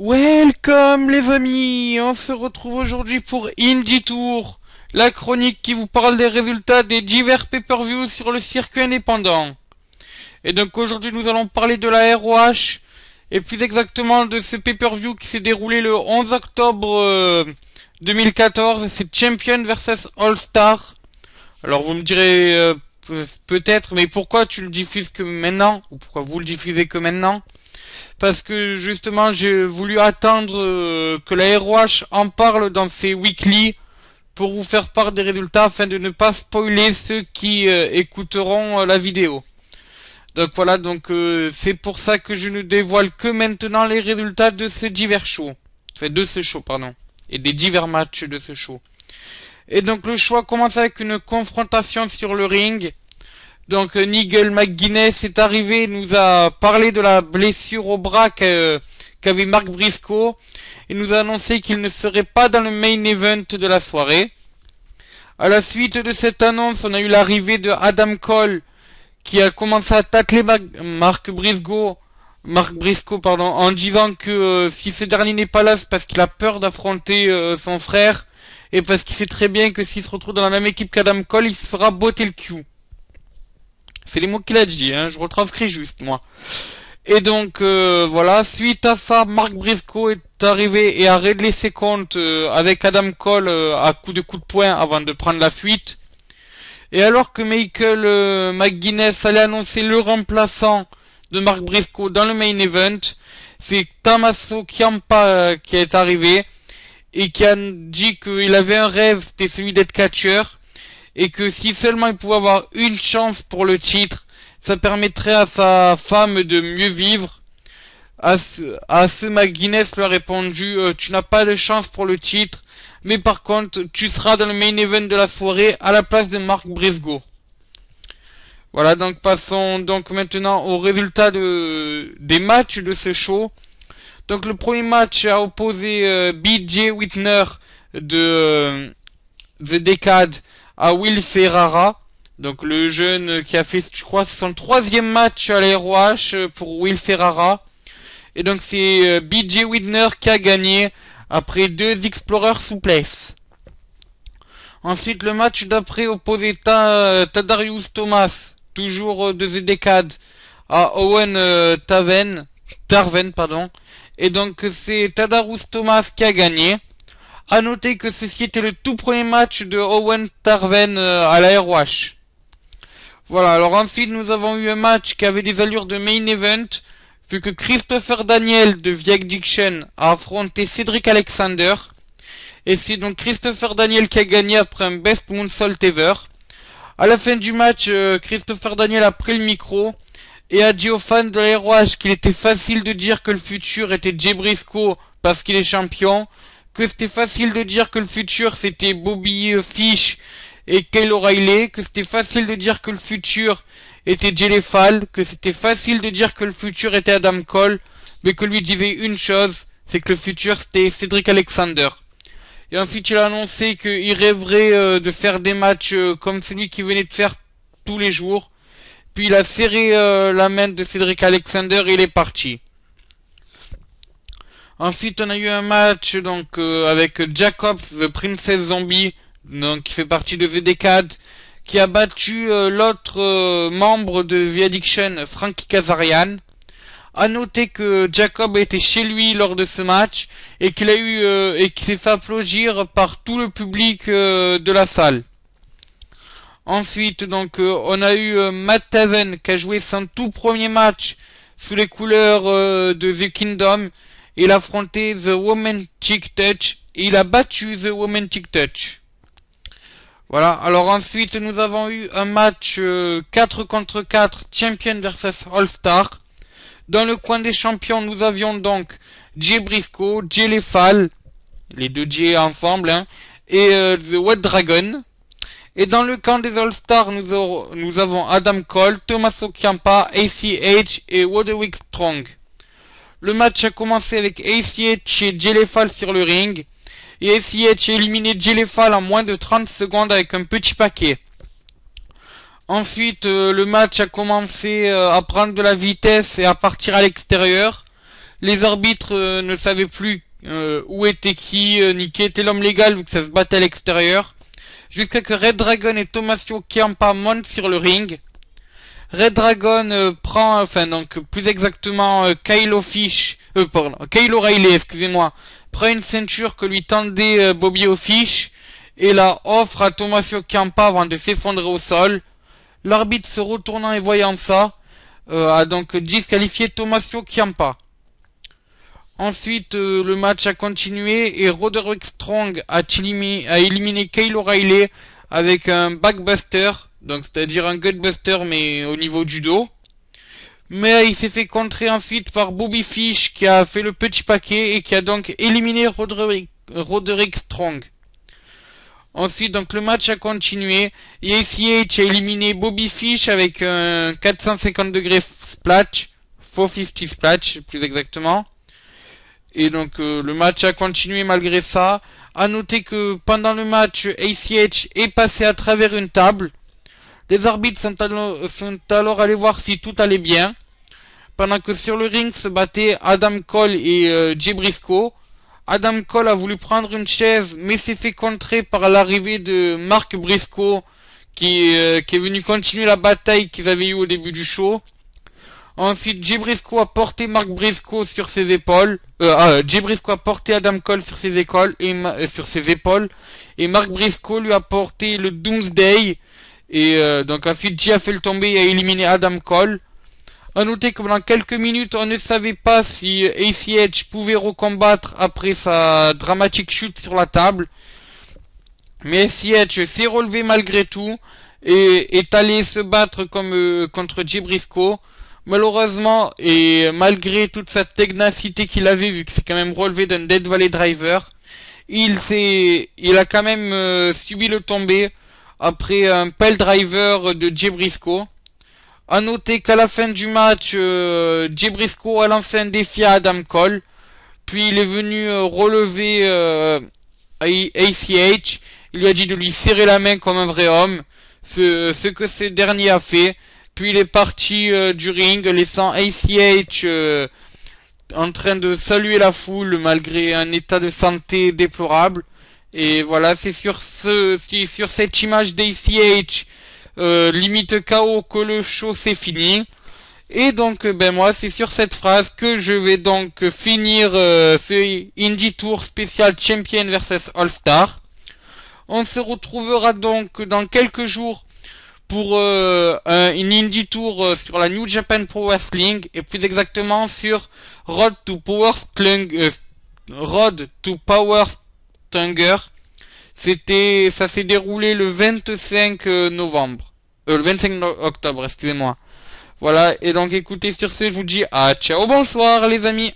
Welcome les amis, on se retrouve aujourd'hui pour Indie Tour, la chronique qui vous parle des résultats des divers pay-per-view sur le circuit indépendant. Et donc aujourd'hui nous allons parler de la ROH, et plus exactement de ce pay-per-view qui s'est déroulé le 11 octobre 2014, c'est Champion vs All Star. Alors vous me direz peut-être, mais pourquoi tu le diffuses que maintenant, ou pourquoi vous le diffusez que maintenant? Parce que justement j'ai voulu attendre que la ROH en parle dans ses weekly pour vous faire part des résultats afin de ne pas spoiler ceux qui écouteront la vidéo. Donc voilà, c'est pour ça que je ne dévoile que maintenant les résultats de ce divers show. Enfin de ce show, pardon. Et des divers matchs de ce show. Et donc le show commence avec une confrontation sur le ring. Donc Nigel McGuinness est arrivé, nous a parlé de la blessure au bras qu'avait Mark Briscoe et nous a annoncé qu'il ne serait pas dans le main event de la soirée. À la suite de cette annonce, on a eu l'arrivée de Adam Cole qui a commencé à tacler Mark Briscoe en disant que si ce dernier n'est pas là, c'est parce qu'il a peur d'affronter son frère et parce qu'il sait très bien que s'il se retrouve dans la même équipe qu'Adam Cole, il se fera botter le cul. C'est les mots qu'il a dit, hein, je retranscris juste, moi. Et donc, voilà, suite à ça, Mark Briscoe est arrivé et a réglé ses comptes avec Adam Cole à coups de poing avant de prendre la fuite. Et alors que Michael McGuinness allait annoncer le remplaçant de Mark Briscoe dans le main event, c'est Tommaso Ciampa qui est arrivé et qui a dit qu'il avait un rêve, c'était celui d'être catcheur. Et que si seulement il pouvait avoir une chance pour le titre, ça permettrait à sa femme de mieux vivre. À ce McGuinness lui a répondu tu n'as pas de chance pour le titre, mais par contre tu seras dans le main event de la soirée à la place de Mark Briscoe. Voilà, donc passons donc maintenant aux résultats des matchs de ce show. Donc le premier match a opposé BJ Whitner de The Decade à Will Ferrara, donc le jeune qui a fait, je crois, son troisième match à la ROH pour Will Ferrara. Et donc c'est BJ Whitner qui a gagné après 2 Explorer Suplex. Ensuite le match d'après opposait Tadarius Thomas, toujours de The Decade, à Owen Tarven, pardon. Et donc c'est Tadarius Thomas qui a gagné. A noter que ceci était le tout premier match de Owen Tarven à la ROH. Voilà, alors ensuite nous avons eu un match qui avait des allures de main event, vu que Christopher Daniel de The Addiction a affronté Cedric Alexander. Et c'est donc Christopher Daniel qui a gagné après un best moonsault ever. À la fin du match, Christopher Daniel a pris le micro et a dit aux fans de la ROH qu'il était facile de dire que le futur était Jay Briscoe parce qu'il est champion, que c'était facile de dire que le futur c'était Bobby Fish et Kyle O'Reilly, que c'était facile de dire que le futur était Jay Lethal, que c'était facile de dire que le futur était Adam Cole, mais que lui disait une chose, c'est que le futur c'était Cedric Alexander. Et ensuite il a annoncé qu'il rêverait de faire des matchs comme celui qu'il venait de faire tous les jours. Puis il a serré la main de Cedric Alexander et il est parti. Ensuite, on a eu un match donc avec Jacobs, The Princess Zombie, donc qui fait partie de The Decade, qui a battu l'autre membre de The Addiction, Frankie Kazarian. A noter que Jacob était chez lui lors de ce match et qu'il a eu et qu'il s'est fait applaudir par tout le public de la salle. Ensuite, donc, on a eu Matt Taven qui a joué son tout premier match sous les couleurs de The Kingdom. Il a affronté The Romantic Touch et il a battu The Romantic Touch. Voilà, alors ensuite nous avons eu un match 4 contre 4, Champion vs All Star. Dans le coin des champions, nous avions donc Jay Briscoe, Jay Lethal, les deux Jay ensemble, hein, et The White Dragon. Et dans le camp des All Stars, nous avons Adam Cole, Tommaso Ciampa, ACH et Roderick Strong. Le match a commencé avec ACH et Jay Lethal sur le ring. Et ACH a éliminé Jay Lethal en moins de 30 secondes avec un petit paquet. Ensuite, le match a commencé à prendre de la vitesse et à partir à l'extérieur. Les arbitres ne savaient plus où était qui, ni qui était l'homme légal vu que ça se battait à l'extérieur. Jusqu'à que Red Dragon et Tommaso Ciampa montent sur le ring. Red Dragon prend, enfin donc plus exactement Kyle O'Reilly, excusez-moi, prend une ceinture que lui tendait Bobby Fish et la offre à Tommaso Ciampa avant de s'effondrer au sol. L'arbitre se retournant et voyant ça, a donc disqualifié Tommaso Ciampa. Ensuite, le match a continué et Roderick Strong a éliminé Kyle O'Reilly avec un backbuster, donc c'est-à-dire un gutbuster mais au niveau du dos. Mais il s'est fait contrer ensuite par Bobby Fish qui a fait le petit paquet et qui a donc éliminé Roderick Strong. Ensuite, donc le match a continué et ACH a éliminé Bobby Fish avec un 450 degrés splash, 450 splash plus exactement. Et donc le match a continué malgré ça. A noter que pendant le match, ACH est passé à travers une table. Les arbitres sont alors allés voir si tout allait bien. Pendant que sur le ring se battaient Adam Cole et Jay Briscoe. Adam Cole a voulu prendre une chaise, mais s'est fait contrer par l'arrivée de Mark Briscoe, qui est venu continuer la bataille qu'ils avaient eue au début du show. Ensuite, Jay Briscoe a porté Mark Briscoe sur ses épaules. Jay Briscoe a porté Adam Cole sur ses épaules et Mark Briscoe lui a porté le Doomsday. Et donc ensuite, Jay a fait le tomber et a éliminé Adam Cole. A noter que pendant quelques minutes, on ne savait pas si ACH pouvait recombattre après sa dramatique chute sur la table. Mais ACH s'est relevé malgré tout et est allé se battre contre Jay Briscoe. Malheureusement, et malgré toute sa ténacité qu'il avait, vu que c'est quand même relevé d'un Dead Valley Driver, il a quand même subi le tombé après un Pile Driver de Jay Briscoe. A noter qu'à la fin du match, Jay Briscoe a lancé un défi à Adam Cole, puis il est venu relever ACH. Il lui a dit de lui serrer la main comme un vrai homme, ce que ce dernier a fait. Puis il est parti du ring, laissant ACH en train de saluer la foule malgré un état de santé déplorable. Et voilà, c'est sur cette image d'ACH limite KO que le show c'est fini. Et donc ben moi c'est sur cette phrase que je vais donc finir ce Indie Tour spécial Champion vs All Star. On se retrouvera donc dans quelques jours pour une Indie Tour sur la New Japan Pro Wrestling et plus exactement sur Road to Power Stronger. Ça s'est déroulé le 25 novembre. Le 25 octobre, excusez-moi. Voilà, et donc écoutez, sur ce, je vous dis à ciao, bonsoir les amis.